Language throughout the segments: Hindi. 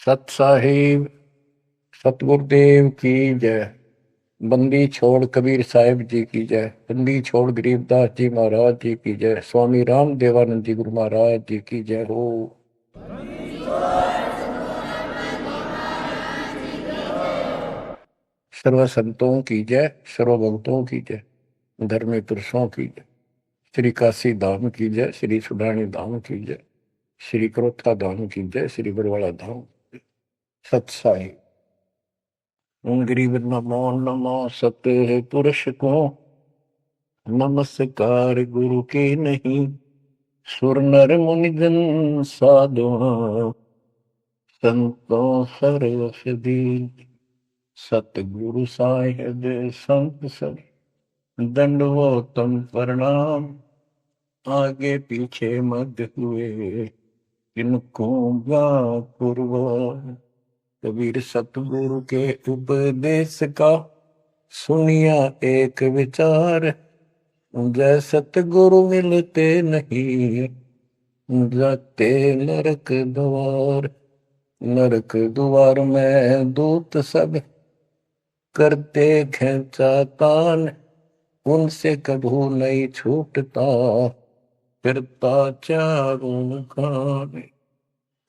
सत साहिब सतगुरुदेव की जय। बंदी छोड़ कबीर साहिब जी की जय। बंदी छोड़ गरीबदास जी महाराज जी की जय। स्वामी राम देवानंद जी गुरु महाराज जी की जय हो। सर्व संतों की जय, सर्व भक्तों की जय, धर्मी पुरुषों की जय। श्री काशी धाम की जय, श्री सुडानी धाम की जय, श्री क्रोथा धाम की जय, श्री बरवाड़ा धाम। सत साहिब गरीब नमो नमो सत पुरुष को नमस्कार गुरु के नहीं। सुर नर मुनि जन साधु संतों सरस्वती। सतगुरु साहिब संत सब दंडवतम प्रणाम। आगे पीछे मत हुए किनको पूर्व। कबीर सतगुरु के उपदेश का सुनिया एक विचार। जय सतगुरु मिलते नहीं जाते नरक द्वार। नरक द्वार में दूत सब करते खेचा तान। उनसे कभू नहीं छूटता फिरता चारों खान।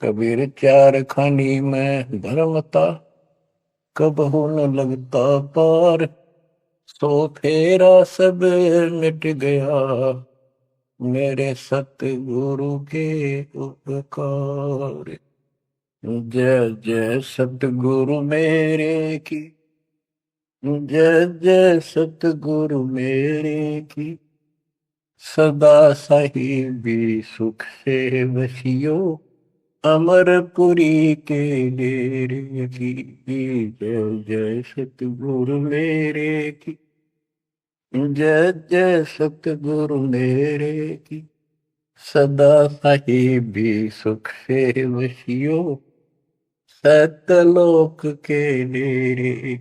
कबीर चार खानी में धर्मता कबहू न लगता पार। सो फेरा सब मिट गया मेरे सतगुरु के उपकार। जय जय सतगुरु मेरे की जय जय सतगुरु मेरे की। सदा साहिबी सुख से बसियो अमरपुरी के डेरे की। जय जय सतगुरु मेरे की जय जय सतगुरु मेरे की। सदा साहिबी सुख से बसियो सतलोक के डेरे।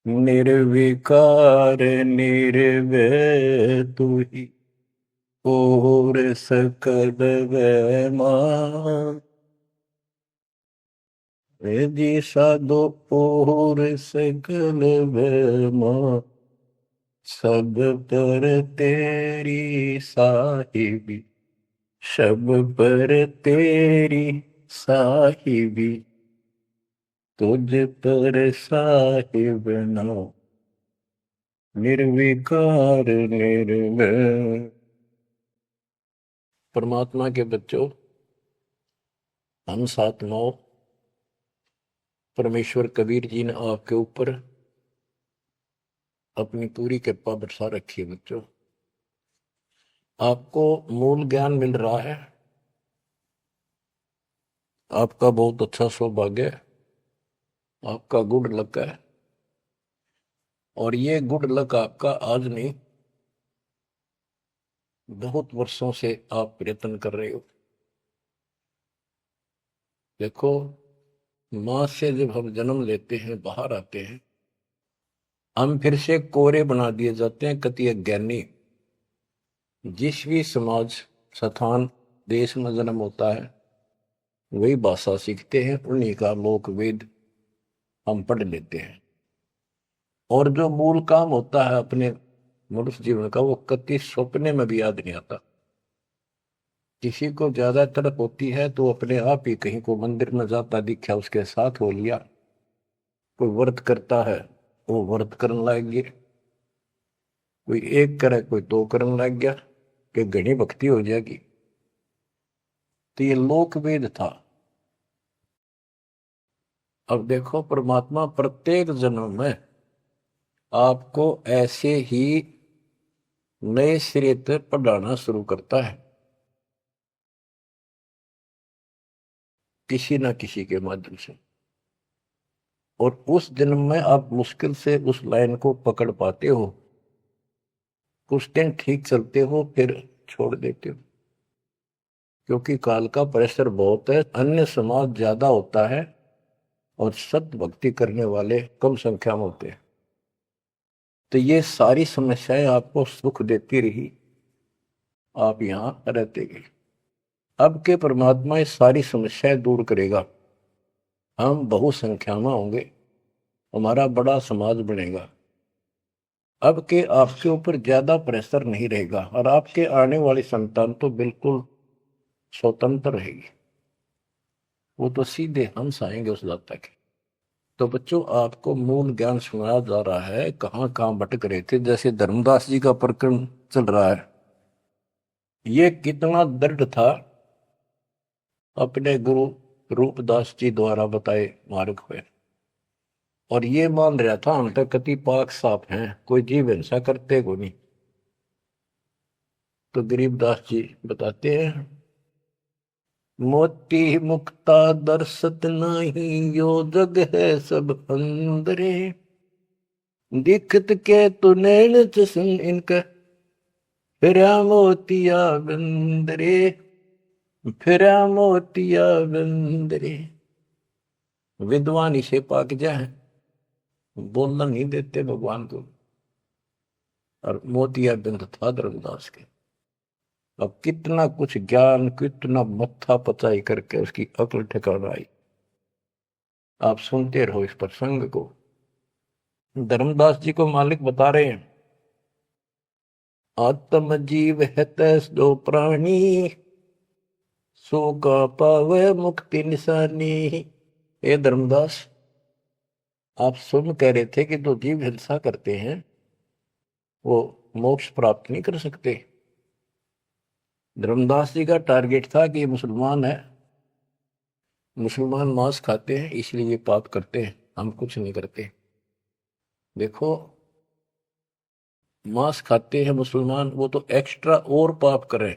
निर्विकार निर्भय तू ही और सकल वैमान। जी साधो और सकल वैमान। सब पर तेरी साहिबी सब पर तेरी साहिबी। तुझ पर साहिब नो निर्विकार निर्भय। परमात्मा के बच्चों, हम 7-9 परमेश्वर कबीर जी ने आपके ऊपर अपनी पूरी कृपा बरसा रखी है। बच्चों, आपको मूल ज्ञान मिल रहा है। आपका बहुत अच्छा सौभाग्य है। आपका गुड लक है। और ये गुड लक आपका आज नहीं, बहुत वर्षों से आप प्रयत्न कर रहे हो। देखो, मां से जब हम जन्म लेते हैं, बाहर आते हैं, हम फिर से कोरे बना दिए जाते हैं, कति अज्ञानी। जिस भी समाज स्थान देश में जन्म होता है, वही भाषा सीखते हैं, उन्हीं का लोक वेद हम पढ़ लेते हैं। और जो मूल काम होता है अपने मनुष्य जीवन का, वो कति सपने में भी याद नहीं आता। किसी को ज्यादा तड़प होती है तो अपने आप ही कहीं को मंदिर में जाता दिखा, उसके साथ हो लिया। कोई व्रत करता है, वो व्रत करने लग गया। कोई एक करे, कोई दो करने लग गया कि घनी भक्ति हो जाएगी। तो ये लोक वेद था। अब देखो, परमात्मा प्रत्येक जन्म में आपको ऐसे ही नए सिरे से पढ़ाना शुरू करता है, किसी ना किसी के माध्यम से। और उस जन्म में आप मुश्किल से उस लाइन को पकड़ पाते हो। कुछ दिन ठीक चलते हो, फिर छोड़ देते हो, क्योंकि काल का प्रेशर बहुत है। अन्य समाज ज्यादा होता है और सत्य भक्ति करने वाले कम संख्या में होते हैं। तो ये सारी समस्याएं आपको सुख देती रही, आप यहां रहते गए। अब के परमात्मा ये सारी समस्याएं दूर करेगा, हम बहुसंख्या में होंगे, हमारा बड़ा समाज बनेगा। अब के आपके ऊपर ज्यादा प्रेशर नहीं रहेगा और आपके आने वाली संतान तो बिल्कुल स्वतंत्र रहेगी, वो तो सीधे हंस आएंगे उस दाता के। तो बच्चों, आपको मूल ज्ञान सुनाया जा रहा है, कहाँ कहाँ भटक रहे थे। जैसे धर्मदास जी का प्रकरण चल रहा है, ये कितना दृढ़ था अपने गुरु रूपदास जी द्वारा बताए मार्ग पे, और ये मान रहा था हम तो कति पाक साफ हैं, कोई जीव हिंसा करते को नहीं। तो गरीबदास जी बताते हैं, मोती मुक्ता दर्शत नाही, यो जग है सब अंदरे, दिखत के तु नैन चसन इनका, फिरा मोतिया बंदरे, फिरा मोतिया बंदरे। विद्वान इसे पाक जाए, बोलना नहीं देते भगवान को, और मोतिया बिंद था धर्मदास के। अब कितना कुछ ज्ञान, कितना मत्था पचाई करके उसकी अकल ठिकाना आई। आप सुनते रहो इस प्रसंग को। धर्मदास जी को मालिक बता रहे हैं, आत्म जीव है तैस दो प्राणी, सो का पावे मुक्ति निशानी। ये धर्मदास, आप सुन कह रहे थे कि जो जीव हिंसा करते हैं वो मोक्ष प्राप्त नहीं कर सकते। धर्मदास जी का टारगेट था कि ये मुसलमान है, मुसलमान मांस खाते हैं इसलिए ये पाप करते हैं, हम कुछ नहीं करते। देखो, मांस खाते हैं मुसलमान, वो तो एक्स्ट्रा और पाप करें,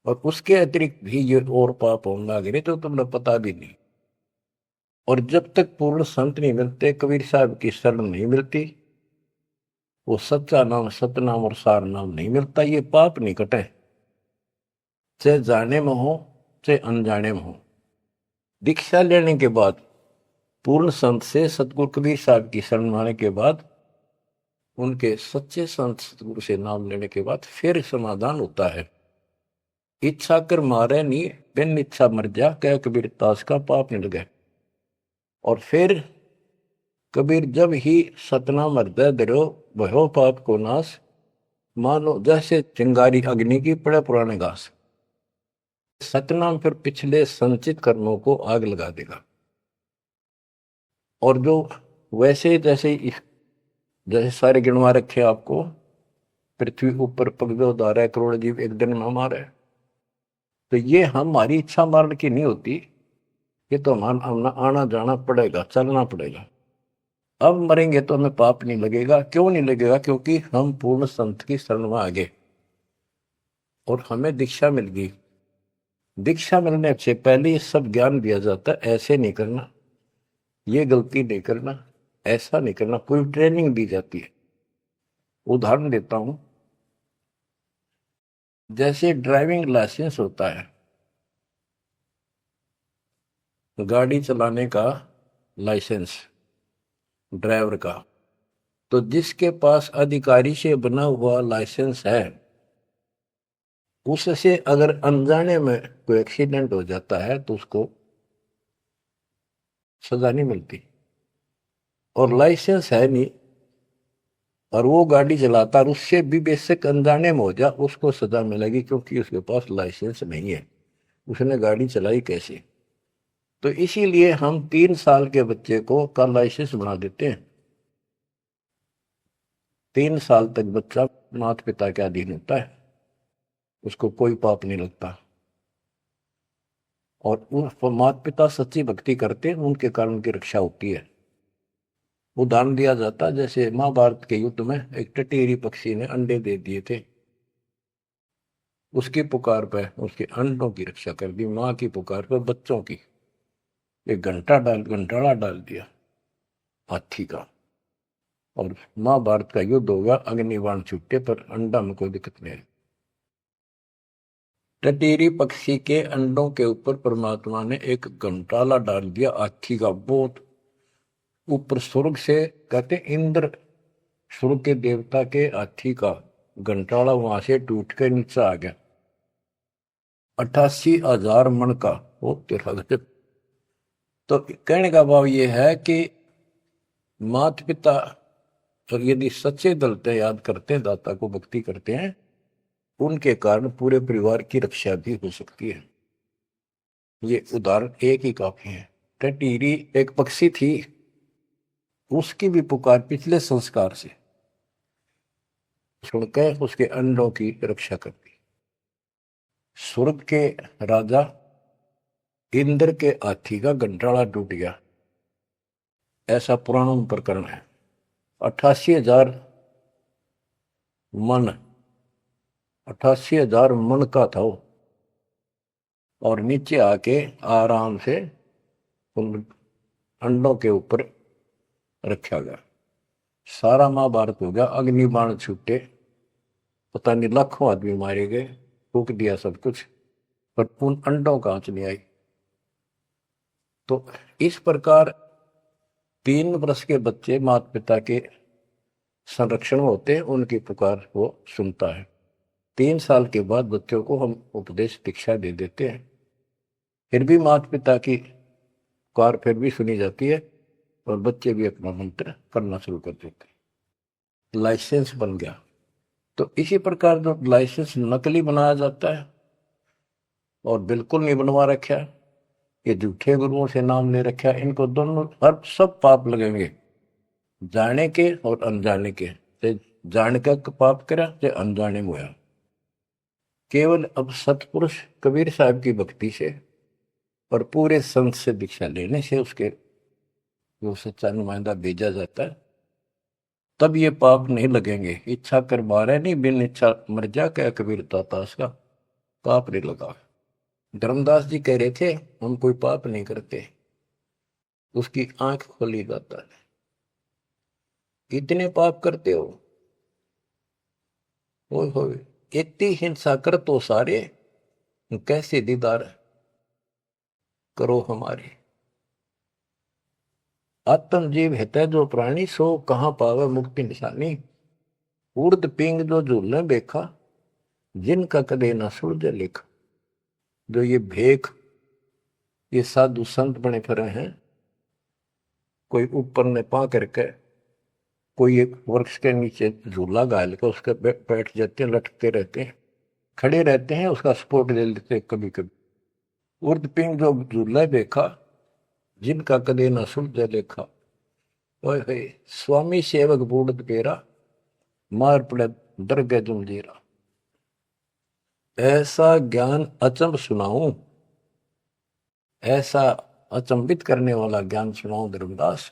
और उसके अतिरिक्त भी ये और पाप होंगे गिरे तो तुम्हें पता भी नहीं। और जब तक पूर्ण संत नहीं मिलते, कबीर साहब की शरण नहीं मिलती, वो सच्चा नाम, सतनाम और सार नाम नहीं मिलता, ये पाप नहीं कटे, चाहे जाने में हो चाहे अनजाने में हो। दीक्षा लेने के बाद, पूर्ण संत से सतगुरु कबीर साहब की शरण आने के बाद, उनके सच्चे संत सतगुरु से नाम लेने के बाद फिर समाधान होता है। इच्छा कर मारे नहीं, बिन इच्छा मर जा, कह कबीर दास का पाप मिल गए। और फिर कबीर जब ही सतनाम हृदय धरो, भयो पाप को नाश, मानो जैसे चिंगारी अग्नि की पड़े पुराने घास। सतनाम फिर पिछले संचित कर्मों को आग लगा देगा। और जो वैसे जैसे सारे गिनवा रखे आपको, पृथ्वी ऊपर पगदो धारा करोड़ जीव एक दिन में हमारे, तो ये हमारी इच्छा मारने की नहीं होती, ये तो हमारा आना जाना पड़ेगा, चलना पड़ेगा। अब मरेंगे तो हमें पाप नहीं लगेगा। क्यों नहीं लगेगा? क्योंकि हम पूर्ण संत की शरण में आ गए और हमें दीक्षा मिल गई। दीक्षा मिलने से पहले ये सब ज्ञान दिया जाता है, ऐसे नहीं करना, ये गलती नहीं करना, ऐसा नहीं करना, पूरी ट्रेनिंग दी जाती है। उदाहरण देता हूं, जैसे ड्राइविंग लाइसेंस होता है, गाड़ी चलाने का लाइसेंस ड्राइवर का, तो जिसके पास अधिकारी से बना हुआ लाइसेंस है, उससे अगर अनजाने में कोई एक्सीडेंट हो जाता है तो उसको सजा नहीं मिलती। और लाइसेंस है नहीं और वो गाड़ी चलाता और उससे भी बेशक अनजाने में हो जा, उसको सजा मिलेगी, क्योंकि उसके पास लाइसेंस नहीं है, उसने गाड़ी चलाई कैसे। तो इसीलिए हम 3 साल के बच्चे को का लाइसेंस बना देते हैं। 3 साल तक बच्चा माता पिता के अधीन होता है, उसको कोई पाप नहीं लगता। और माता पिता सच्ची भक्ति करते हैं, उनके कारण उनकी रक्षा होती है। उदाहरण दिया जाता है, जैसे महाभारत के युद्ध में एक टटेरी पक्षी ने अंडे दे दिए थे, उसकी पुकार पर उसके अंडों की रक्षा कर दी, माँ की पुकार पर बच्चों की। एक घंटाड़ा डाल दिया हाथी का, और महाभारत का युद्ध होगा, अग्निबाण छूटे पर अंडा में कोई दिक्कत नहीं। टटेरी पक्षी के अंडों के ऊपर परमात्मा ने एक घंटाला डाल दिया हाथी का, बहुत ऊपर स्वर्ग से, कहते इंद्र स्वर्ग के देवता के हाथी का घंटाला वहां से टूट के नीचे आ गया। 88,000 मन का। वो तेरा गजब। तो कहने का भाव ये है कि माता पिता और यदि सच्चे दिल से याद करते हैं, दाता को भक्ति करते हैं, उनके कारण पूरे परिवार की रक्षा भी हो सकती है। ये उदाहरण एक ही काफी है। टटीरी एक पक्षी थी, उसकी भी पुकार पिछले संस्कार से सुनकर उसके अंडों की रक्षा करती। स्वर्ग के राजा इंद्र के हाथी का गंठाड़ा टूट गया, ऐसा पुराण प्रकरण है। 88,000 मन, 88,000 मन का था वो, और नीचे आके आराम से उन अंडों के ऊपर रखा गया। सारा महाभारत हो गया, अग्निबाण छूटे, पता नहीं लाखों आदमी मारे गए, फूक दिया सब कुछ, पर उन अंडों का आंच नहीं आई। तो इस प्रकार 3 वर्ष के बच्चे माता पिता के संरक्षण होते हैं, उनकी पुकार वो सुनता है। 3 साल के बाद बच्चों को हम उपदेश दीक्षा दे देते हैं, फिर भी माता पिता की पुकार फिर भी सुनी जाती है, और बच्चे भी अपना मंत्र करना शुरू कर देते हैं। लाइसेंस बन गया। तो इसी प्रकार जो लाइसेंस नकली बनाया जाता है और बिल्कुल नहीं बनवा रखा, ये झूठे गुरुओं से नाम ले रखा, इनको दोनों हर सब पाप लगेंगे, जाने के और अनजाने के। जान का पाप करा चाहे अनजाने में हुआ। केवल अब सतपुरुष कबीर साहब की भक्ति से और पूरे संत से दीक्षा लेने से उसके जो सच्चा नुमाइंदा भेजा जाता है, तब ये पाप नहीं लगेंगे। इच्छा कर मारे नहीं, बिन इच्छा मर जा, क्या कबीर दातास का पाप नहीं लगा। धर्मदास जी कह रहे थे हम कोई पाप नहीं करते, उसकी आंख खोली जाता है। इतने पाप करते हो, इतनी हिंसा कर तो सारे, कैसे दीदार करो हमारे। आत्म जीव है जो प्राणी, सो कहां पावे मुक्ति निशानी। उर्द पिंग जो झूलने देखा, जिनका कदे न सुलझे लेखा। जो ये भेख, ये साधु संत बने फिरे हैं, कोई ऊपर ने पा करके, कोई एक वृक्ष के नीचे झूला गाल के उसके बैठ जाते हैं, लटकते रहते हैं, खड़े रहते हैं, उसका सपोर्ट ले लेते कभी कभी। उर्द पिंग जो झूला देखा, जिनका कदे न सुलझे लेखा। ओए स्वामी सेवक बूढ़ पेरा, मार पड़े दरगह जमजीरा। ऐसा ज्ञान अचंब सुनाऊं, ऐसा अचंबित करने वाला ज्ञान सुनाऊं धर्मदास,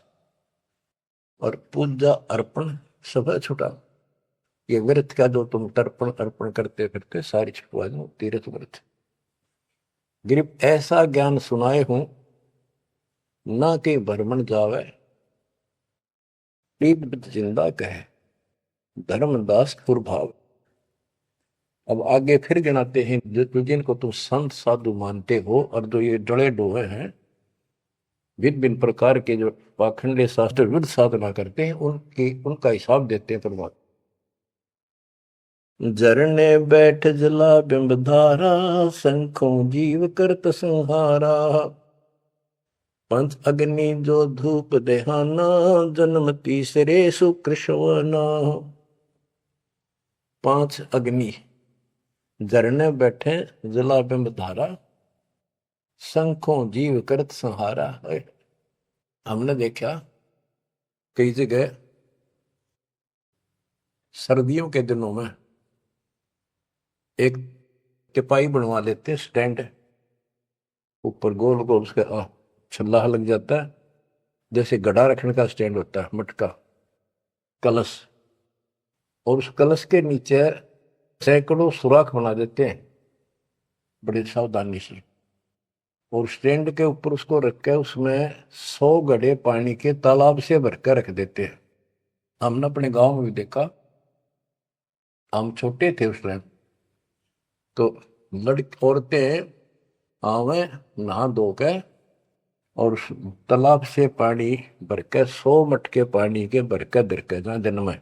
और पूजा अर्पण सब छुटा। ये व्रत का जो तुम तर्पण अर्पण करते करते सारी छुटवा दो, तीर्थ व्रत। गिरिप ऐसा ज्ञान सुनाए हूं, ना कि भ्रमण जावे, जिंदा कहे धर्मदास कुरभाव। अब आगे फिर गिनाते हैं, जिनको तुम संत साधु मानते हो, और जो ये डले डोहे हैं, भिन्न भिन्न प्रकार के जो पाखंडे शास्त्र विरुद्ध साधना करते हैं, उनका हिसाब देते हैं परमात्मा। झरने बैठ जला बिंब धारा, शंखों जीव करत संहारा। पंच अग्नि जो धूप देहाना, जन्म तीसरे सुकृष्णवना। 5 अग्नि झरने बैठे जला बिंब धारा, शंखों जीव करत संहारा। हमने देखा कई जगह सर्दियों के दिनों में एक टिपाई बनवा लेते, स्टैंड ऊपर गोल गोल उसका छल्ला लग जाता है, जैसे गड़ा रखने का स्टैंड होता है, मटका कलश, और उस कलश के नीचे सैकड़ों सुराख बना देते हैं बड़ी सावधानी से, और स्टैंड के ऊपर उसको रख के उसमें 100 घड़े पानी के तालाब से भरकर रख देते हैं। हमने अपने गांव में भी देखा, हम छोटे थे उस टाइम, तो लड़की औरतें आवे नहा धो के, और उस तालाब से पानी भरकर 100 मटके पानी के भरकर धरकर जहां दिन में,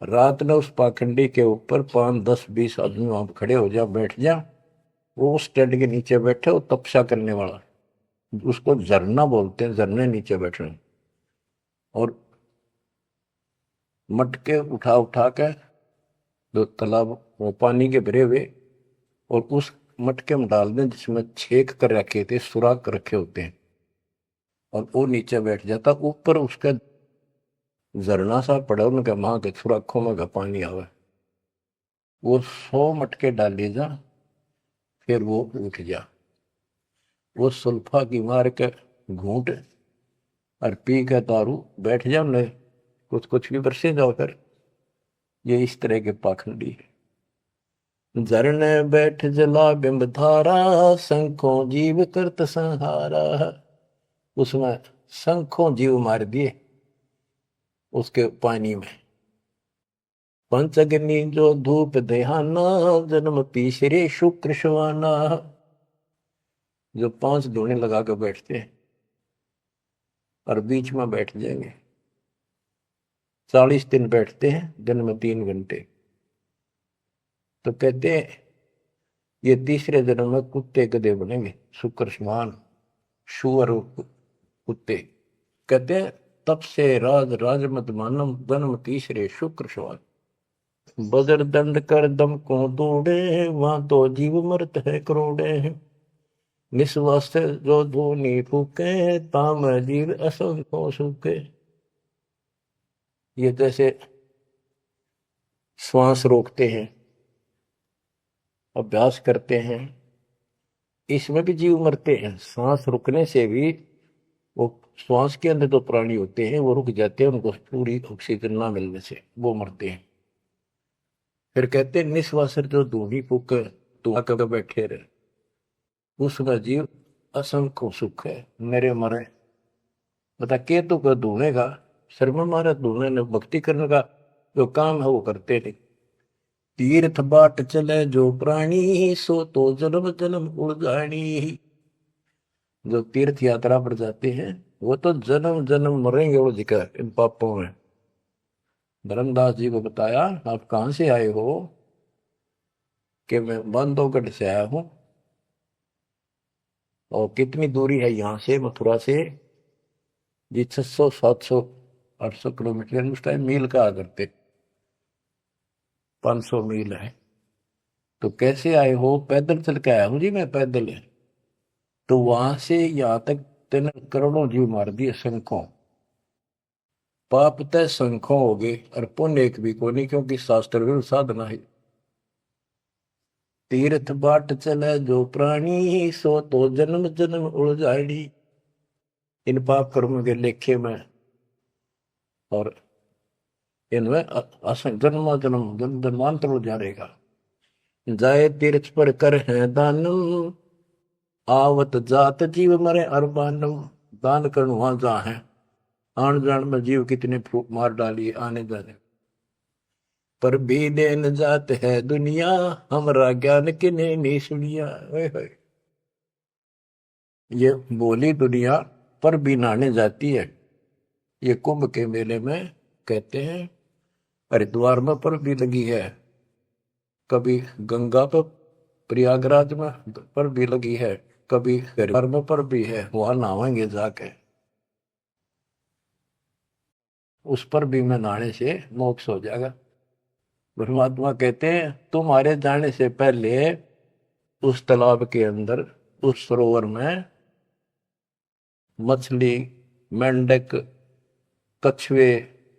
रात में उस पाखंडी के ऊपर 5, 10, 20 आदमी वहां खड़े हो जा, बैठ जा, वो स्टैंड के नीचे बैठे, वो तपस्या करने वाला, उसको झरना बोलते हैं, झरने नीचे बैठे, और मटके उठा उठा के जो तालाब वो पानी के भरे हुए, और उस मटके में डाल दें जिसमें छेक कर रखे थे, सुराख कर रखे होते हैं, और वो नीचे बैठ जाता, ऊपर उसका झरना सा पड़ा, उनके माँ के सुराखों में का पानी आवे, वो 100 मटके डाले जा, फिर वो उठ जा, वो सुल्फा की मार के घूंट और पी के दारू बैठ जाओ, न कुछ कुछ भी बरसे जाओ फिर। ये इस तरह के पाखंडी है। झरने बैठ जला बिंब धारा, शंखों जीव करत संहारा। उसमें शंखों जीव मार दिए उसके पानी में। पंचग्नि जो धूप देहाना, जन्म तीसरे शुक्र शवाना। जो 5 धूने लगा कर बैठते हैं और बीच में बैठ जाएंगे, 40 दिन बैठते हैं, दिन में 3 घंटे, तो कहते हैं ये तीसरे जन्म में कुत्ते गधे बनेंगे, शुक्र समान शुअर कुत्ते। कहते हैं तब से राज राजमत मानम, जन्म तीसरे शुक्र समान। बजर दंड कर दम को दौड़े, वहां तो जीव मरत है करोड़े। निस्वास्थ्य जो धोनी फूके, ताम जीव असंख्यों सूखे। ये जैसे श्वास रोकते हैं, अभ्यास करते हैं, इसमें भी जीव मरते हैं। सांस रुकने से भी, वो श्वास के अंदर जो प्राणी होते हैं वो रुक जाते हैं, उनको पूरी ऑक्सीजन ना मिलने से वो मरते हैं। फिर कहते हैं निस्वासर जो धूनी फूक तू आकर बैठे रहे, उसका जीव असंख्य सुख है, मेरे मरे। बता के तो कर धूने का शर्म मारा, धूने ने भक्ति करने का जो काम है वो करते नहीं। तीर्थ बाट चले जो प्राणी, सो तो जन्म जन्म उड़ानी। जो तीर्थ यात्रा पर जाते हैं वो तो जन्म जन्म मरेंगे वो जिक्र इन पापों में। धर्मदास जी को बताया आप कहां से आए हो, कि मैं बांधवगढ़ से आया हूं। और कितनी दूरी है यहां से मथुरा से? जी 600 700 800 किलोमीटर, उस टाइम मील का करते, 500 मील है। तो कैसे आए हो? पैदल चल के आया हूं जी मैं, पैदल है। तो वहां से यहां तक 3 करोड़ों जीव मार दिए, शंखों। पाप तय शंखों हो गए और पुण्य एक भी को नहीं, क्योंकि शास्त्र विरुद्ध साधना है। तीर्थ बाट चले जो प्राणी, सो तो जन्म जन्म उलझाड़ी। इन पाप कर्म के लेखे में और इनमें जन्म जन्म जन्मांतर उलझा रहेगा। जाए तीर्थ पर कर है दानम, आवत जात जीव मरे अरबानम। दान करण वहां जा है, आन जान में जीव कितने फूक मार डालिए आने जाने। पर भी देन जात है दुनिया, हमरा ज्ञान किने नहीं सुनिया। ये बोली दुनिया पर भी नहाने जाती है। ये कुंभ के मेले में कहते हैं हरिद्वार में पर भी लगी है, कभी गंगा पर प्रयागराज में पर भी लगी है, कभी हरिद्वार में पर भी है, वहां नहावेंगे जाके। उस पर भी में नहाने से मोक्ष हो जाएगा। परमात्मा कहते हैं तुम्हारे जाने से पहले उस तालाब के अंदर, उस सरोवर में मछली, मेंढक, कछुए,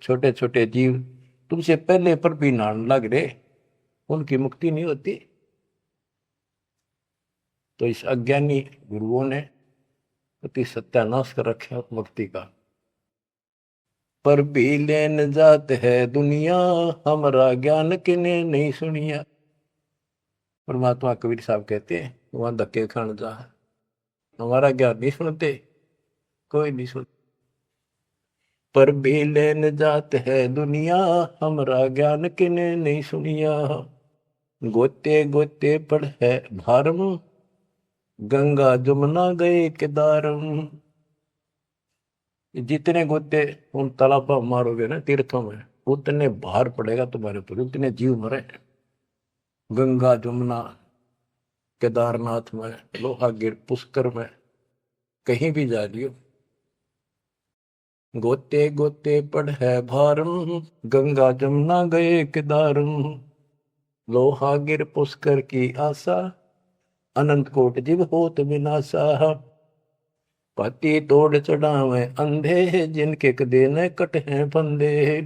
छोटे छोटे जीव तुमसे पहले पर भी नहाने लग रहे, उनकी मुक्ति नहीं होती। तो इस अज्ञानी गुरुओं ने अति सत्यानाश कर रखा मुक्ति का। पर भी लेन जात है दुनिया, हमारा ज्ञान किने नहीं सुनिया। परमात्मा कबीर साहब कहते हैं वहां धक्के खान जा, हमारा ज्ञान नहीं सुनते, कोई नहीं सुनते। पर भी लेन जात है दुनिया, हमारा ज्ञान किने नहीं सुनिया। गोते गोते पड़ है भारम, गंगा जमुना गए केदारम। जितने गोते उन तालाबों मारोगे ना तीर्थों में, उतने भार पड़ेगा तुम्हारे ऊपर, उतने जीव मरे। गंगा जमुना केदारनाथ में, लोहागिर, पुष्कर में, कहीं भी जा लियो, गोते गोते पड़ है भारम, गंगा जमुना गए केदारम, लोहागिर पुष्कर की आशा, अनंत कोट जीव होत विनाशा, पाती तोड़ चढ़ावे अंधे, जिनके कदे न कट हैं फंदे,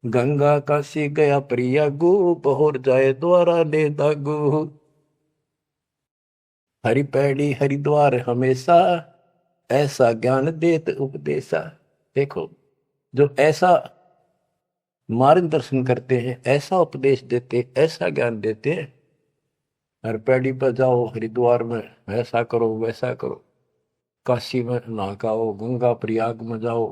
गंगा काशी गया प्रियागु, पहुर जाए द्वारा ले दागु, हरि पैड़ी हरिद्वार हमेशा, ऐसा ज्ञान देत उपदेशा। देखो, जो ऐसा मार्गदर्शन करते हैं, ऐसा उपदेश देते, ऐसा ज्ञान देते हैं, हर पैड़ी पर जाओ, हरिद्वार में ऐसा करो वैसा करो, काशी में नहाओ, गंगा प्रयाग में जाओ,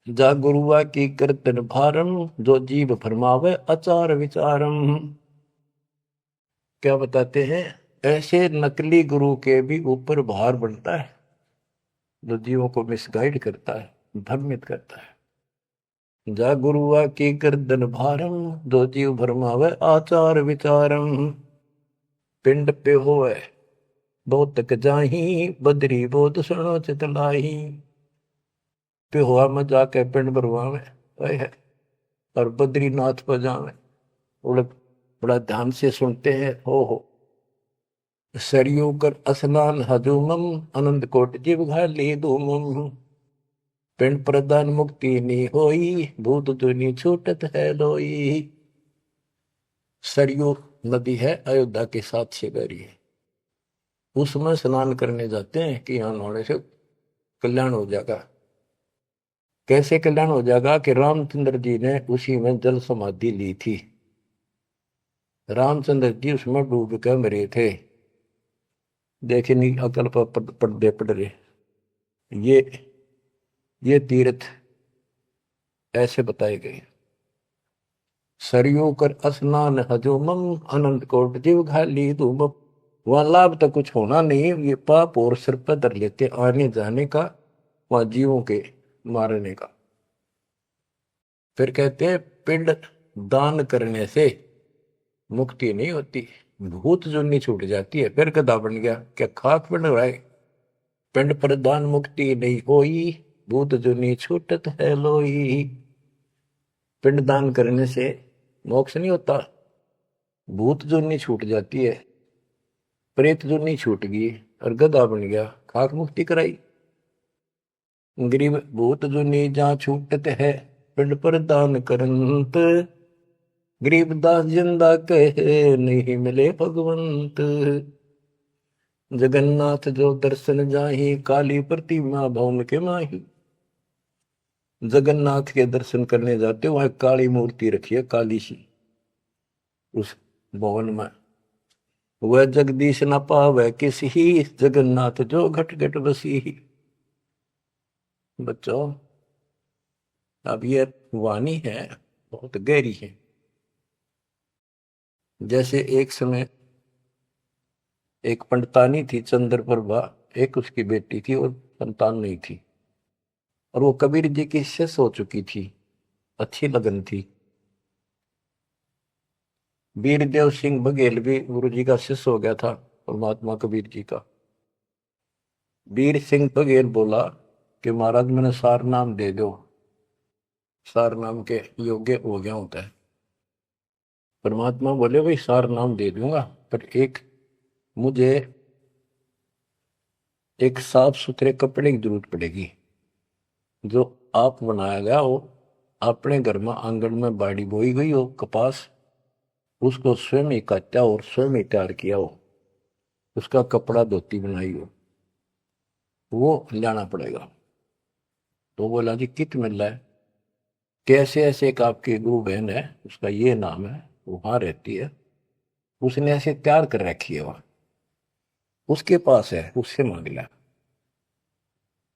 जा गुरुआ की कीर्तन भारम, जो जीव फरमावे आचार विचारम। क्या बताते हैं, ऐसे नकली गुरु के भी ऊपर भार बनता है, जो जीवों को मिसगाइड करता है, भ्रमित करता है। जा गुरुआ की गर्दन भारम, जो जीव भरमावे आचार विचारम, पिंड पे होए बहुत तक जाही, बदरी बहुत सुनो चितलाई, पे हुआ में जाके पिंड भरवावे है, और बद्रीनाथ पर जावे, बड़ा ध्यान से सुनते हैं। हो सरयू कर स्नान हजूमम, अनंत कोट जीव घाली धूमम, पिंड प्रदान मुक्ति नी होई, भूत दुनी छूटत है लोई। सरयू नदी है, अयोध्या के साथ शेगरी है, उसमें स्नान करने जाते हैं कि यहां नहाने से कल्याण हो जाएगा। कैसे कल्याण हो जाएगा कि रामचंद्र जी ने उसी में जल समाधि ली थी, रामचंद्र जी उसमें डूब कर मरे थे। देखे नहीं अकल पर पर्दे पड़ रहे, ये तीर्थ ऐसे बताए गए। सरयू कर स्नान हजूमम, अनंत कोट जीव घाली धूमम। वहां लाभ तो कुछ होना नहीं, ये पाप और सिर पर धर लेते आने जाने का, वहां जीवों के मारने का। फिर कहते हैं पिंड दान करने से मुक्ति नहीं होती, भूत जुनी छूट जाती है। फिर गधा बन गया, क्या खाक बन रहा है, पिंड प्रदान मुक्ति नहीं होई, भूत जुनी छूटत है लोई। पिंड दान करने से मोक्ष नहीं होता, भूत जुनी छूट जाती है, प्रेत जुनी छूट गई और गधा बन गया, खाक मुक्ति कराई। गरीब भूत जुनी जहां छूटत है, पिंड प्रदान करंत, गरीबदास जिंदा कहे नहीं मिले भगवंत। जगन्नाथ जो दर्शन जाही, काली प्रतिमा भवन के माही। जगन्नाथ के दर्शन करने जाते, वहां काली मूर्ति रखी है, काली सी, उस भवन में। वह जगदीश न पावे किसी, जगन्नाथ जो घट घट बसी। बच्चों, अब ये वाणी है, बहुत गहरी है। जैसे एक समय एक पंडितानी थी चंद्रप्रभा, एक उसकी बेटी थी और संतान नहीं थी, और वो कबीर जी की शिष्य हो चुकी थी, अच्छी लगन थी। वीरदेव सिंह बघेल भी गुरु जी का शिष्य हो गया था, और महात्मा कबीर जी का। वीर सिंह बघेल बोला कि महाराज मैंने सार नाम दे दो, सार नाम के योग्य हो गया होता है। परमात्मा बोले भाई सार नाम दे दूंगा, पर मुझे एक साफ सुथरे कपड़े की जरूरत पड़ेगी, जो आप बनाया गया हो, अपने घर में आंगन में बाड़ी बोई गई हो कपास, उसको स्वयं ही काटा और स्वयं ही तैयार किया हो, उसका कपड़ा धोती बनाई हो, वो लाना पड़ेगा। तो बोला जी कित मिल रहा है, कैसे ऐसे एक आपकी गुरु बहन है, उसका ये नाम है, वहां रहती है, उसने ऐसे तैयार कर रखी है, वहां उसके पास है, उससे मांग लिया।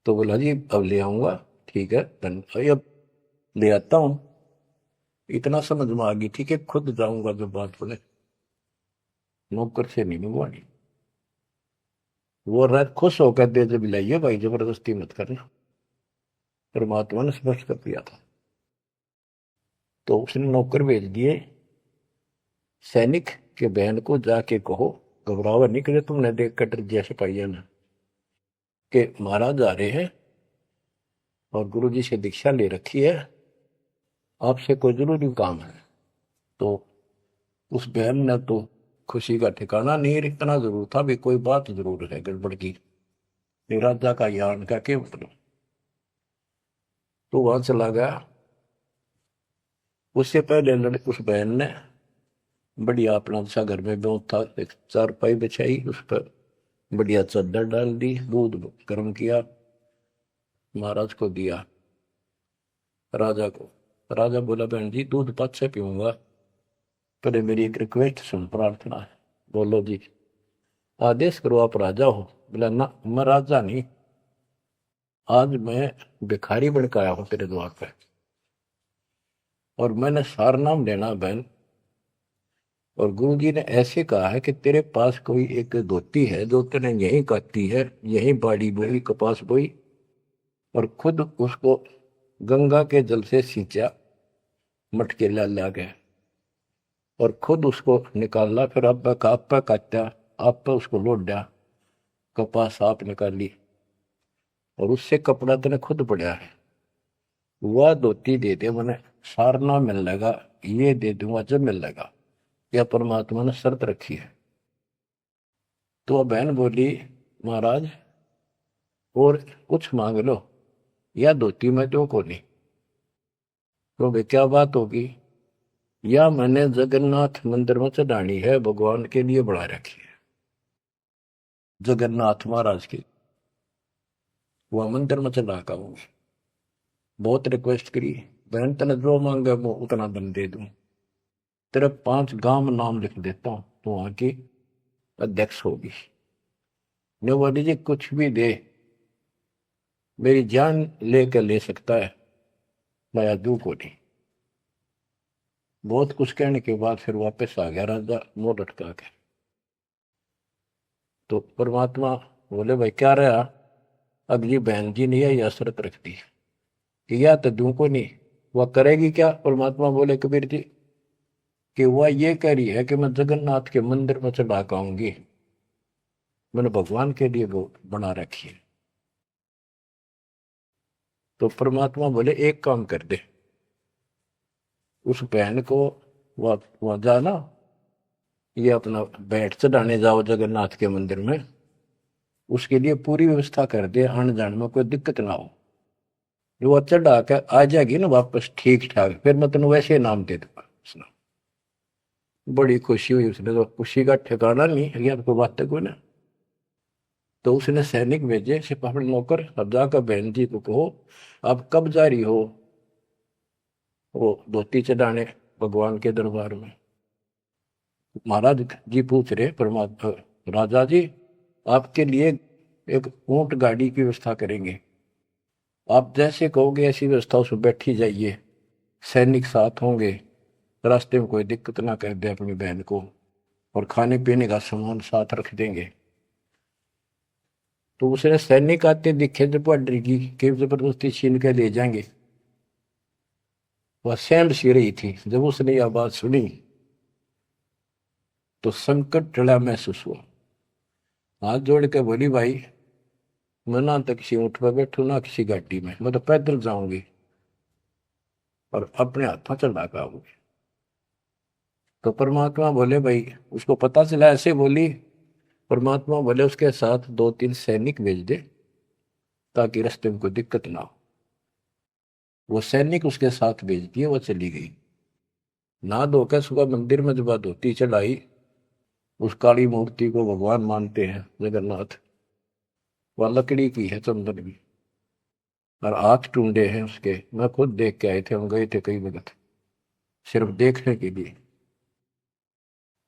तो बोला जी अब ले आऊंगा, ठीक है अब ले आता हूं। इतना समझ में आ गई, ठीक है खुद जाऊंगा, जो बात बोले, नौकर से नहीं मंगवानी। वो रात खुश होकर दे जब लाइए भाई, जबरदस्ती मत करना, परमात्मा ने स्पष्ट कर दिया था। तो उसने नौकर भेज दिए, सैनिक के बहन को जाके कहो घबरावा नहीं करे तुमने देख कर जैसे पाइया ना कि महाराज आ रहे हैं और गुरु जी से दीक्षा ले रखी है, आपसे कोई जरूरी काम है। तो उस बहन ने तो खुशी का ठिकाना नहीं, इतना जरूर था भी कोई बात जरूर है गड़बड़ की, राजा का यान का के मतलब। तो वहां चला गया। उससे पहले उस बहन ने बढ़िया अपना सा घर में था, एक चारपाई बिछाई, उस पर बढ़िया चादर डाल दी, दूध गर्म किया, महाराज को दिया, राजा को। राजा बोला बहन जी दूध पाँच से पीऊंगा, पहले मेरी एक रिक्वेस्ट सुन, प्रार्थना है। बोलो जी। आदेश करो, आप राजा हो। बोला ना मैं राजा नहीं, आज मैं भिखारी बन के आया हूं तेरे द्वार पे, और मैंने सार नाम लेना बहन। और गुरु जी ने ऐसे कहा है कि तेरे पास कोई एक धोती है जो तेने यहीं काटी है, यहीं बाड़ी बोई, कपास बोई, और खुद उसको गंगा के जल से सींचा, मटके ला गए, और खुद उसको निकाला, फिर आप पे काटा, आप पे उसको लौट दिया, कपास आप निकाली, और उससे कपड़ा तेने खुद पड़ा है, वह धोती दे दे, मैंने सारना मिल लेगा, ये दे दूंगा जब मिल लेगा। यह परमात्मा ने शर्त रखी है। तो वह बहन बोली महाराज और कुछ मांग लो, या धोती में दो को नहीं। तो वे क्या बात होगी, या मैंने जगन्नाथ मंदिर में चढ़ानी है, भगवान के लिए बढ़ा रखी है, जगन्नाथ महाराज की, वह मंदिर में चढ़ा का हूँ। बहुत रिक्वेस्ट करी, बहन तेने जो मांगे वो उतना धन दे दूं, तेरे 5 गांव नाम लिख देता हूं, तो वहां की अध्यक्ष होगी। ने बोली जी कुछ भी दे, मेरी जान लेकर ले सकता है, मैं दू को नहीं। बहुत कुछ कहने के बाद फिर वापस आ गया राजा मुंह लटका के। तो परमात्मा बोले भाई क्या रहा, अगली बहन जी ने यह शर्त रख दी कि या तो दू को नहीं, वह करेगी क्या। परमात्मा बोले कबीर जी कि वह ये कह रही है कि मैं जगन्नाथ के मंदिर में चढ़ा आऊंगी, मैंने भगवान के लिए वो बना रखी है। तो परमात्मा बोले एक काम कर दे, उस बहन को वहां जाना, ये अपना बैठ चढ़ाने जाओ जगन्नाथ के मंदिर में, उसके लिए पूरी व्यवस्था कर दे, आने जाने में कोई दिक्कत ना हो। जो वो चढ़ा के आ जाएगी ना वापस ठीक ठाक, फिर मैं तेन वैसे नाम दे दूंगा। बड़ी खुशी हुई उसने, तो खुशी का ठिकाना नहीं है, कोई बात कोई ना। तो उसने सैनिक भेजे सिपाही नौकर, अब जाकर बहन जी को कहो आप कब जा रही हो वो धोती चढ़ाने भगवान के दरबार में। महाराज जी पूछ रहे परमात्मा, राजा जी आपके लिए एक ऊंट गाड़ी की व्यवस्था करेंगे, आप जैसे कहोगे ऐसी व्यवस्था उसमें बैठी जाइए, सैनिक साथ होंगे, रास्ते में कोई दिक्कत ना कर दे अपनी बहन को, और खाने पीने का सामान साथ रख देंगे। तो उसने सैनिक आते दिखे जब डर की कि जबरदस्ती छीन के ले जाएंगे, वह सहम सी रही थी। जब उसने यह बात सुनी तो संकट टला महसूस हुआ, हाथ जोड़ के बोली भाई मैं ना तो किसी ऊँट पर बैठू ना किसी गाड़ी में, मैं तो पैदल जाऊंगी और अपने हाथों चढ़ा के आऊंगी। तो परमात्मा बोले भाई, उसको पता चला ऐसे बोली, परमात्मा बोले उसके साथ 2-3 सैनिक भेज दे ताकि रास्ते में कोई दिक्कत ना हो। वो सैनिक उसके साथ भेज दिए, वो चली गई। ना धोकर सुबह मंदिर में जब धोती चढ़ाई, उस काली मूर्ति को भगवान मानते हैं जगन्नाथ, वह लकड़ी की है, चंदन की, और हाथ टूंडे हैं उसके। मैं खुद देख के आए थे, हम गए थे कई वक्त सिर्फ देखने के लिए।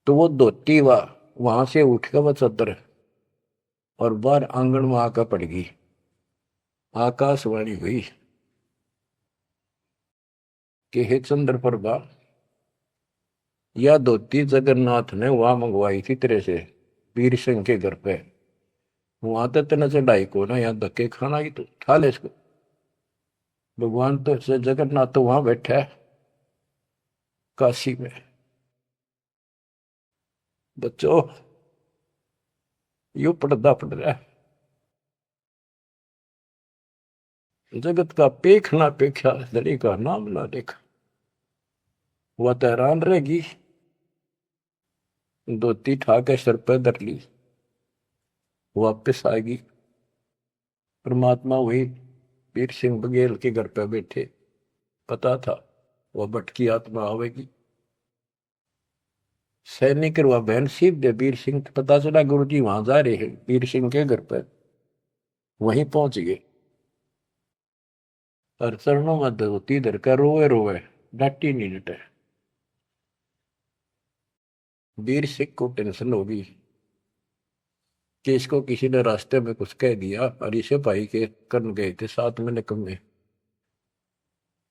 तो वो धोती वहां से उठ कर वह चद्दर और बाहर आंगन में आकर पड़ गई। आकाशवाणी हुई कि हे चंद्र प्रभा, यह धोती जगन्नाथ ने वहां मंगवाई थी तेरे से, वीर सिंह के घर पे, वहां तो तेना चढ़ाई को ना, यहाँ धक्के खाना ही, तो उठा ले इसको। भगवान तो जगन्नाथ तो वहां बैठा है काशी में। बच्चों यू पड़दा पड़ रहा है। जगत का पेख ना पेख्या, धड़ी का नाम ना देखा। वह तो हैरान रहेगी, धोती ठा के सर पर धर ली, वापिस आएगी। परमात्मा वही वीर सिंह बघेल के घर पे बैठे, पता था वह भटकी आत्मा आवेगी। सैनिक वह बहन सीख दे वीर सिंह, पता चला गुरु जी वहां जा रहे हैं वीर सिंह के घर पर। वहीं पहुंच गए और चरणों में धोती धर कर रोए रोए, डांटी नहीं डटे। वीर सिंह को टेंशन होगी कि इसको किसी ने रास्ते में कुछ कह दिया, और इसे भाई के करन गए थे साथ में निकम्मे,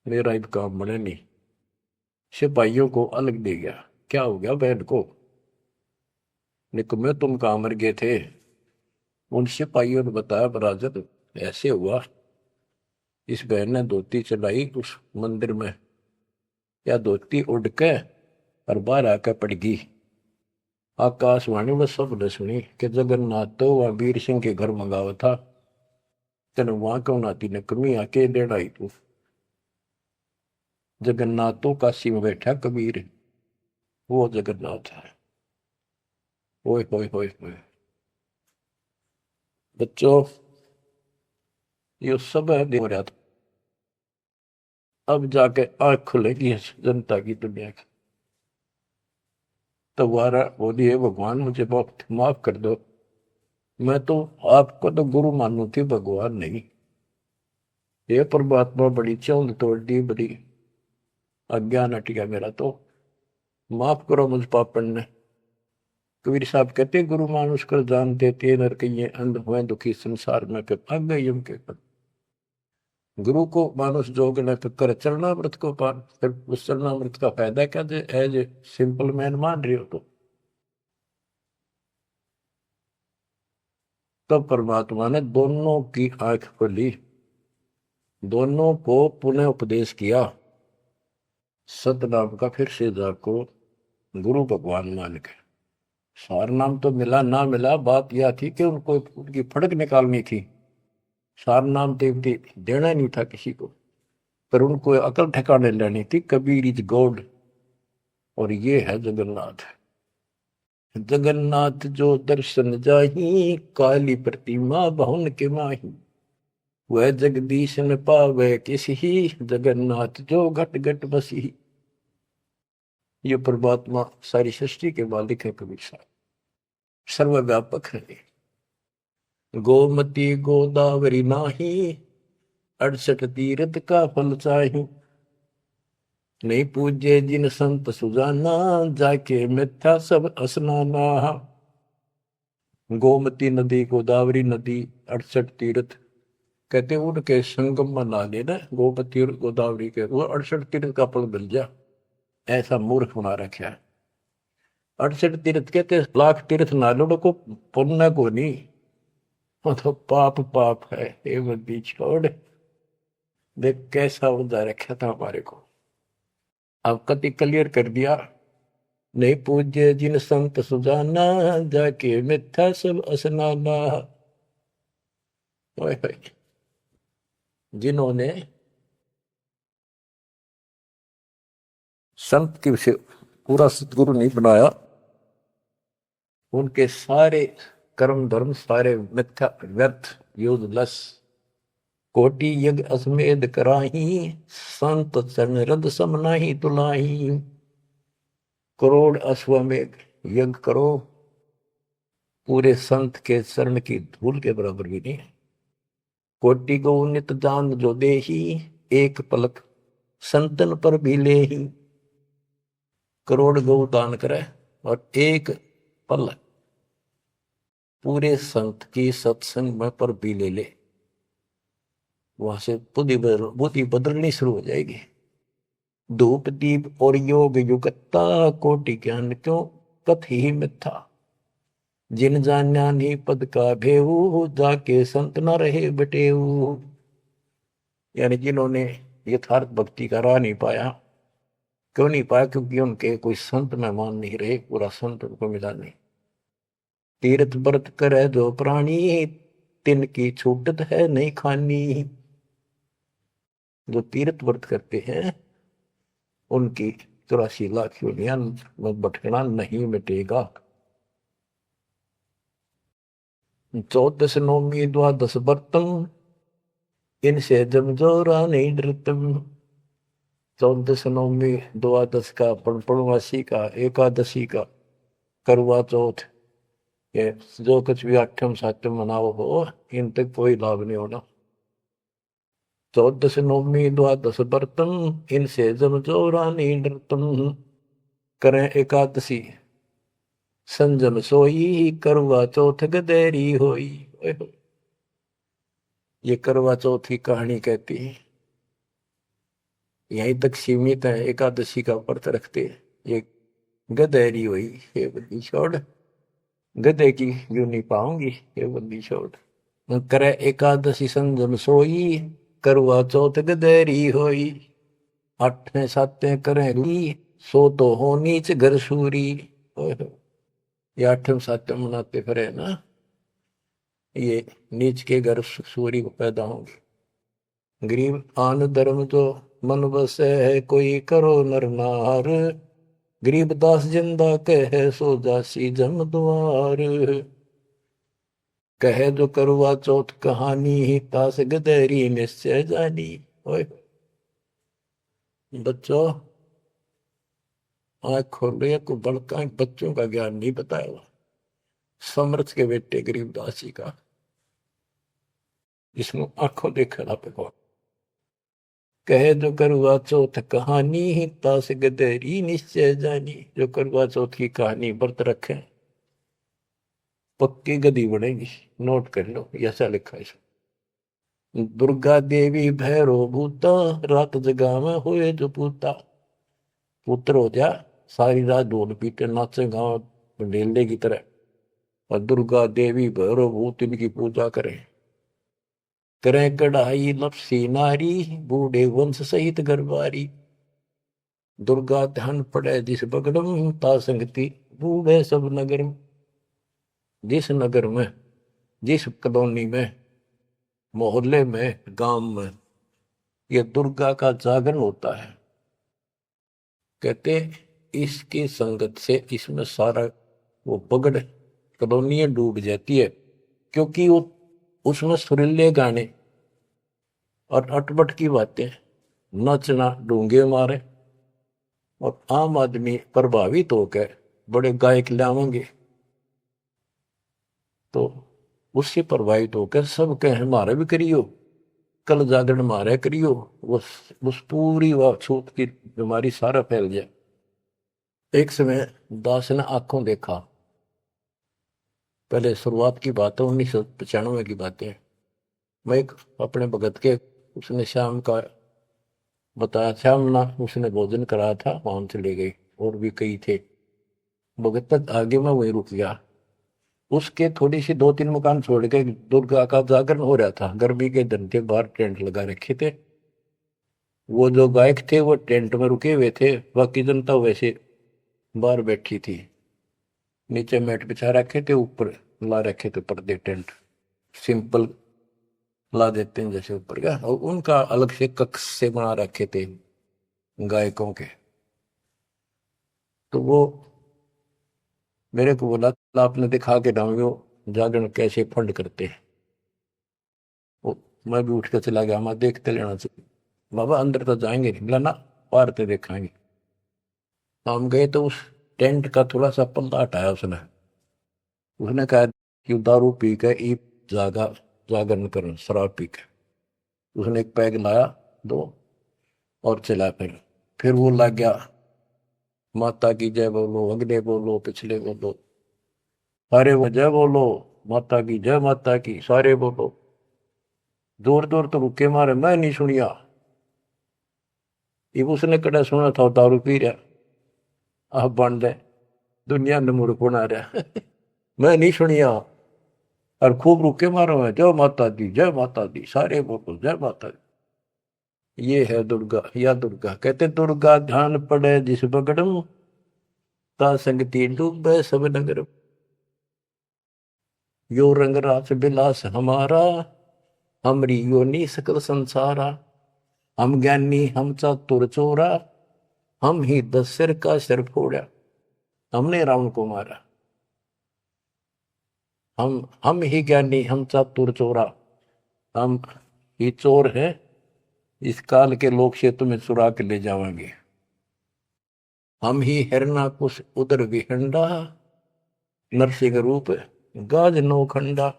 मेरा इन काम बने नहीं। सिपाहियों को अलग दे गया, क्या हो गया बहन को, निकम्मे तुम कहां मर गए थे। उन सिपाहियों ने बताया बराजत ऐसे हुआ, इस बहन ने धोती चलाई उस मंदिर में, या धोती उड़ के और बाहर आकर पड़ गई। आकाशवाणी में सब ने सुनी कि जगन्नाथ तो वह वीर सिंह के घर मंगावा था, तेन वहां क्यों नाती ने कमी आके देना ही तू। जगन्नाथ तो काशी में बैठा कबीर, वो जगन्नाथ है। ओए होए होए होए बच्चों, ये सब हो रहा था। अब जाके आंख खुलेगी जनता की, दुनिया की। तो वारा बोलिए भगवान मुझे बहुत माफ कर दो, मैं तो आपको तो गुरु मानू थी, भगवान नहीं। ये परमात्मा बड़ी चौंध तोड़ दी, बड़ी अज्ञान हट गया मेरा, तो माफ करो मुझ पापन ने। कबीर साहब कहते गुरु मानुष कर जान देते नर कहिए अंध हुए दुखी संसार में पे भाग गए यम के पद। गुरु को मानुष जोग न कर चरणामृत को पान, फिर उस चरणामृत का फायदा क्या दे, एज ए सिंपल मैन मान रहे हो तो। तब परमात्मा ने दोनों की आंख खोली, दोनों को पुनः उपदेश किया, सतनाम का फिर से जाको गुरु भगवान मान के। सार नाम तो मिला ना मिला, बात यह थी कि उनको उनकी फड़क निकालनी थी। सार नाम देवती देना नहीं था किसी को, पर उनको अकल ठिकाने लेनी थी। कबीर इज गॉड, और ये है जगन्नाथ। जगन्नाथ जो दर्शन जाही, काली प्रतिमा बहुन के माही। वह जगदीश न पावे किसी, जगन्नाथ जो घट घट बसी। ये परमात्मा सारी सृष्टि के मालिक है कबीर साहब, सर्वव्यापक है। गोमती गोदावरी नाही, 68 तीर्थ का फल चाही। नहीं पूजे जिन संत सुजाना, जाके मिथ्या सब स्नाना। गोमती नदी, गोदावरी नदी, 68 तीर्थ, कहते उनके संगम में नहा लेना गोमती और गोदावरी के, वो 68 तीर्थ का फल मिल जा। ऐसा मूर्ख बना रखा है। 68 तीर्थ कहते लाख तीर्थ ना लो को पुण्य को नहीं, वो तो पाप पाप है। ये बंदी छोड़, देख कैसा उलझा रखा था हमारे को। अब कति क्लियर कर दिया। नहीं पूज्य जिन संत सुजाना, जाके मिथ्या सब स्नाना। जिन्होंने संत की से पूरा सतगुरु नहीं बनाया, उनके सारे कर्म धर्म सारे मिथ्या व्यर्थ यूजलेस। कोटि यज्ञ असमेध कराही, संत चरण रद सम नाही तुलाही। करोड़ अश्वमेध यज्ञ करो, पूरे संत के चरण की धूल के बराबर भी नहीं है। कोटि गौ नित दान जो देही, एक पलक संतन पर भी लेही। करोड़ गौ दान करे और एक पल पूरे संत की सत्संग में पर भी ले ले, वहां से बुद्धि बदलनी शुरू हो जाएगी। धूप दीप और योग युगता, कोटि ज्ञान क्यों कथ ही मिथ्या। जिन जान्या नहीं पद का भेऊ, जाके संत न रहे बटेऊ। यानी जिन्होंने यथार्थ भक्ति का राह नहीं पाया, क्यों नहीं पाया, क्योंकि उनके कोई संत मेहमान नहीं रहे, पूरा संत उनको मिला नहीं। तीर्थ व्रत करे जो प्राणी, तिनकी छूटत है नहीं खानी। जो तीर्थ व्रत करते हैं उनकी 84 लाख योनियां में भटकना नहीं मिटेगा। 14 नौमी द्वादश व्रतम, इनसे जमजोरा नहीं डरतम। 14 नौमी द्वादश का, पूर्णमासी का, एकादशी का, करवा चौथ, ये जो कुछ भी आठम सातम मनाओ हो, इन तक कोई लाभ नहीं होना। 14 नौमी द्वादश व्रतम, इनसे जमजोरा नहीं डरतम। करें एकादशी संजम सोई, करवा चौथ गदेरी होई। ये करवा चौथ की कहानी कहती है, यहीं तक सीमित है। एकादशी का व्रत रखते ये गदेरी हुई, ये बंदी छोड़, गधे की यूं नहीं पाऊंगी, ये बंदी छोड़। करे एकादशी संजम सोई, करवा चौथ गदेरी होई। 8 7 करें सो तो हो नीच घर सूरी। ये 8 7 मनाते फिरे ना, ये नीच के घर सूरी को पैदा होंगे। गरीब आन धर्म जो मन बसे है, कोई करो नर नार। गरीब दास जिंदा कहे, सो जासी जम द्वार। कहे जो करवा चौथ कहानी, तास गदेरी निश्चय जानी। ओए बच्चों, आँख खोलो, को बड़का बच्चों का ज्ञान नहीं बताया। समर्थ के बेटे गरीबदास जी का, जिसमें आंखों देखना पे कौन। कहे जो करवा चौथ कहानी, तास गदेरी निश्चय जानी। जो करवा चौथ की कहानी व्रत रखे, पक्की गदी बनेगी। नोट कर लो, ऐसा लिखा है। दुर्गा देवी भैरो भूता, रात जगा में हुए जो पूता। पुत्र हो जा, सारी रात ढोल पीटे नाचे गाँव ढेले की तरह, और दुर्गा देवी भैरो भूत इनकी पूजा करें। करें कढ़ाई लपसी नारी, बूढ़े वंश सहित गरबारी। दुर्गा ध्यान पड़े जिस बगड़म, ता संगति बूढ़े सब नगर में। जिस नगर में, जिस कॉलोनी में, मोहल्ले में, गांव में ये दुर्गा का जागरण होता है, कहते इसकी संगत से इसमें सारा वो पगड़ कॉलोनियां डूब जाती है। क्योंकि वो उसमें सुरीले गाने और अटपट की बातें, नचना, डूंगे मारे, और आम आदमी प्रभावित होकर बड़े गायक लावेंगे, तो उससे प्रभावित होकर सब कहे हमारे भी करियो, कल जागरण मारे करियो। उस पूरी व छूत की बीमारी सारा फैल जाए। एक समय दास ने आंखों देखा, पहले शुरुआत की बात है, 1995 की बातें। मैं एक अपने भगत के, उसने शाम का बताया, शाम ना उसने भोजन कराया था, वहां चले गई, और भी कई थे। भगत तक आगे मैं वही रुक गया। उसके थोड़ी सी 2 3 मकान छोड़ के दुर्गा का जागरण हो रहा था। गर्मी के दिन थे, बाहर टेंट लगा रखे थे। वो जो गायक थे वो टेंट में रुके हुए थे, बाकी जनता वैसे बाहर बैठी थी। नीचे मैट बिछा रखे थे, ऊपर ला रखे थे पर्दे, टेंट सिंपल ला देते हैं जैसे ऊपर का, और उनका अलग से कक्ष से बना रखे थे गायकों के। तो वो मेरे को बोला, आपने दिखा के डाउंगे जागरण कैसे फंड करते हैं। मैं भी उठ के चला गया, मैं देखते लेना चाहिए। बाबा अंदर तो जाएंगे नहीं, बोला ना, बाहर तो देखेंगे। हम गए तो उस टेंट का थोड़ा सा पल्ला हटाया उसने। उसने कहा कि दारू पी के ई जागरण कर, शराब पी के। उसने एक पैग लाया, 2, और चला। फिर वो लग गया, माता की जय बोलो, अगले बोलो, पिछले बोलो, सारे वो जय बोलो, माता की जय, माता की, सारे बोलो। दूर दूर तो रुके मारे, मैं नहीं सुनिया। ये उसने कड़ा सुना था, दारू पी रहा, आप बन दे दुनिया ने मूर्ख बना रहा। मैं नहीं सुनिया, और खूब रुके मारो है, जय माता दी, जय माता दी, सारे बोलो जय माता दी। ये है दुर्गा, या दुर्गा। कहते दुर्गा ध्यान पड़े जिस बगड़म, ता संगति डूबे सब नगर। यो रंग रास बिलास हमारा, हमरी योनि सकल संसारा। हम ज्ञानी हम चातुर चोरा, हम ही 10 सिर का सिर फोड़ा। हमने रावण को मारा। हम ही ज्ञानी हम चातुर चोरा, हम ही चोर है, इस काल के लोक से तुम्हें चुरा के ले जावांगे। हम ही हिरणाकुश उदर विहंडा, नरसिंह रूप गाज नौखंडा।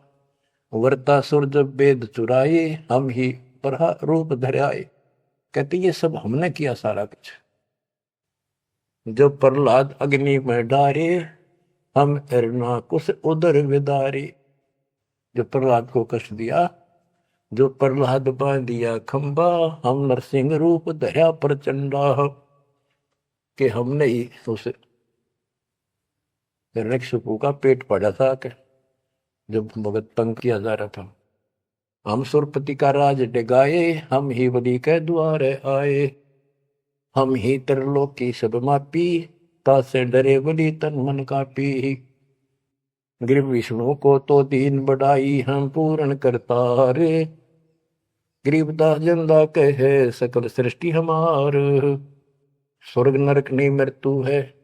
वर्तासुर जब वेद चुराए, हम ही बरहा रूप धराए। कहते ये सब हमने किया सारा कुछ। जब प्रहलाद अग्नि में डारे, हम हिरणाकुश उदर विदारे। जो प्रहलाद को कष्ट दिया, जो प्रहलाद बांध दिया खंबा, हम नरसिंह रूप धरा प्रचंडा। कि हमने ही उस हिरण्यकशिपु का पेट फाड़ा था कि जब भगत तंग किया जा रहा था। हम सुरपति का राज डिगाए, हम ही बलि के द्वार आए। हम ही त्रिलोकी सब मापी, तासे डरे बलि तन मन कापी। गिर विष्णु को तो दीन बढ़ाई, हम पूर्ण करता रे। गरीबदास जिंदा कहे सकल सृष्टि हमार। स्वर्ग नरक नहीं मृत्यु है,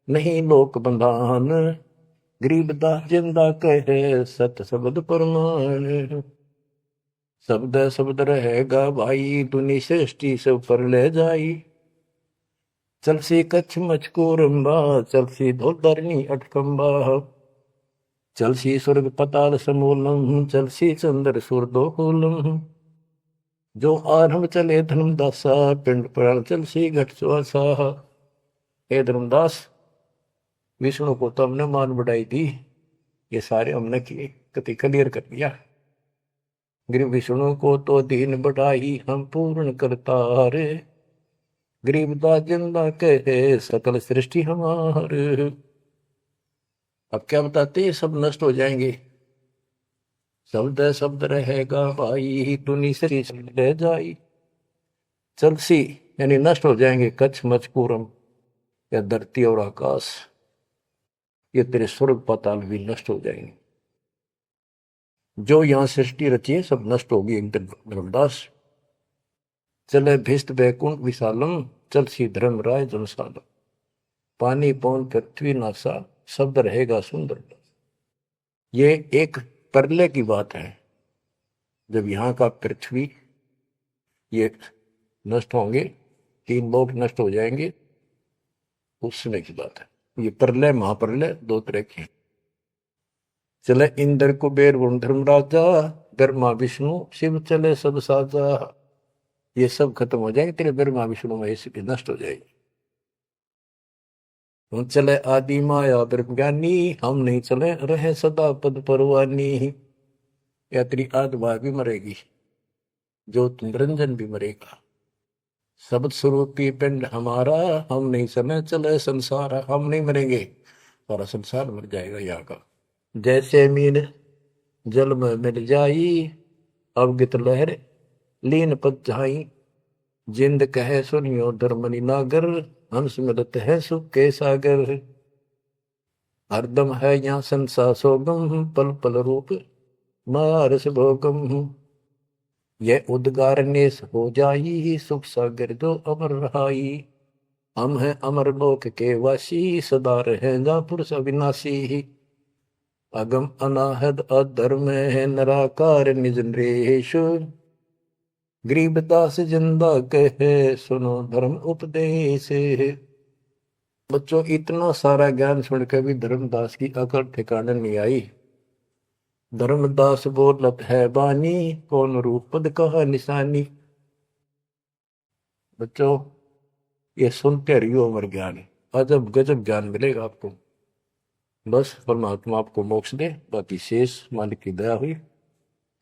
नहीं लोक बंधान। गरीबदास जिंदा कहे सत शब्द प्रमाण। शब्द शब्द रहेगा भाई, दुनि सृष्टि से ऊपर ले जाई। चलसी कच्छ मचकोरम्बा, चलसी धोधरनी अटकम्बा। चलसी स्वर्ग पताल समूलम, चलसी चंद्र सूर्दोलम। जो आरंभ चले धर्मदासा, पिंड प्राण चलसी घट सुहासा। हे धर्मदास, विष्णु को तो हमने मान बढ़ाई दी, ये सारे हमने किए, कति क्लियर कर दिया। गिर विष्णु को तो दीन बढ़ाई, हम पूर्ण करता रे। गरीबदास जिंदा कहे सकल सृष्टि हमार। अब क्या बताते, सब नष्ट हो जाएंगे। शब्द शब्द रहेगा भाई, दुनि से ले जाई। चलसी यानी नष्ट हो जाएंगे, कच्छ मचकूरम या धरती और आकाश, ये तेरे स्वर्ग पाताल भी नष्ट हो जाएंगे। जो यहां सृष्टि रची है सब नष्ट होगी एक दिन। धर्मदास चले भिस्त बैकुंठ विशालम, चलसी धर्म राय जनसालम। पानी पौन पृथ्वी नासा, शब्द रहेगा सुंदर। ये एक प्रलय की बात है, जब यहाँ का पृथ्वी ये नष्ट होंगे, 3 लोक नष्ट हो जाएंगे, उस समय की बात है। ये प्रलय महाप्रलय 2 तरह की। चले इंद्र कुबेर वरुण धर्मराजा, ब्रह्मा विष्णु शिव चले सब साजा। ये सब खत्म हो जाएंगे, तेरे ब्रह्मा विष्णु महेश भी नष्ट हो जाएंगे। हम चले आदि माया ब्रह्म ज्ञानी, हम नहीं चले रहे सदा पद परवानी। या तेरी आत्मा भी मरेगी, ज्योत निरंजन भी मरेगा। शब्द स्वरूपी पिंड हमारा, हम नहीं समय चले संसार। हम नहीं मरेंगे, सारा संसार मर जाएगा यहाँ का। जैसे मीन जल में मिल जाई, अवगित लहर लीन पद जाई। जिंद कहे सुनियो धर्मनि नागर, हंस मिलत है सुख के सागर। हरदम है यहाँ संसा सोगम, पल पल रूप मारस भोगम। यह उद्गार नेस हो जाई, सुख सागर जो अमर रहाई। हम हैं अमर लोक के वासी, सदा रहेगा पुरुष अविनाशी। अगम अनाहद अधर्म है, निराकार निज नरेश। गरीबदास जिंदा कहे सुनो धर्म उपदेश। बच्चों इतना सारा ज्ञान सुन के भी धर्मदास की अकल ठिकाने नहीं आई। धर्मदास बोलत है बानी, कौन रूप पद कहा निशानी। बच्चों ये सुनते रहियो अमर ज्ञान, अजब गजब ज्ञान मिलेगा आपको। बस परमात्मा आपको मोक्ष दे, बाकी शेष मालिक की दया हुई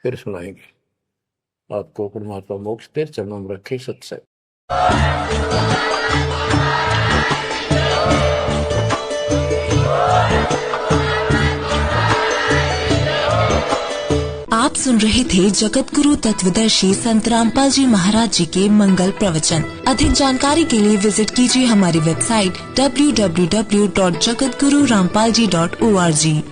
फिर सुनाएंगे। आपको परमात्मा मोक्ष दे, चरणों में रखे सत्संग। आप सुन रहे थे जगत गुरु तत्वदर्शी संत रामपाल जी महाराज जी के मंगल प्रवचन। अधिक जानकारी के लिए विजिट कीजिए हमारी वेबसाइट www.jagatgururampalji.org।